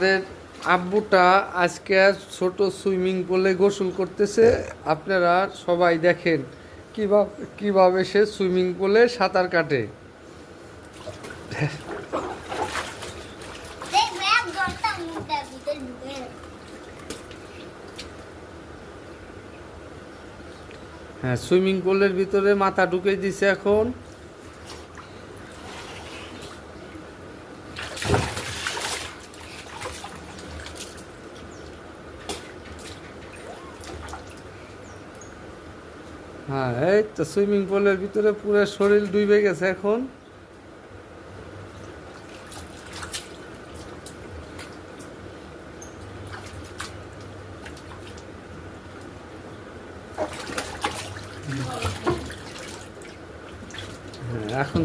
আমাদের আব্বুটা আজকে ছোট সুইমিং পুলে গোসল করতেছে। আপনারা সবাই দেখেন কিভাবে সে সুইমিং পুলে সাঁতার কাটে। হ্যাঁ, সুইমিং পুলের ভিতরে মাথা ঢুকে দিছে এখন। হ্যাঁ, এই তো সুইমিং পুলের ভিতরে পুরো শরীর ডুবে গেছে এখন। হ্যাঁ, এখন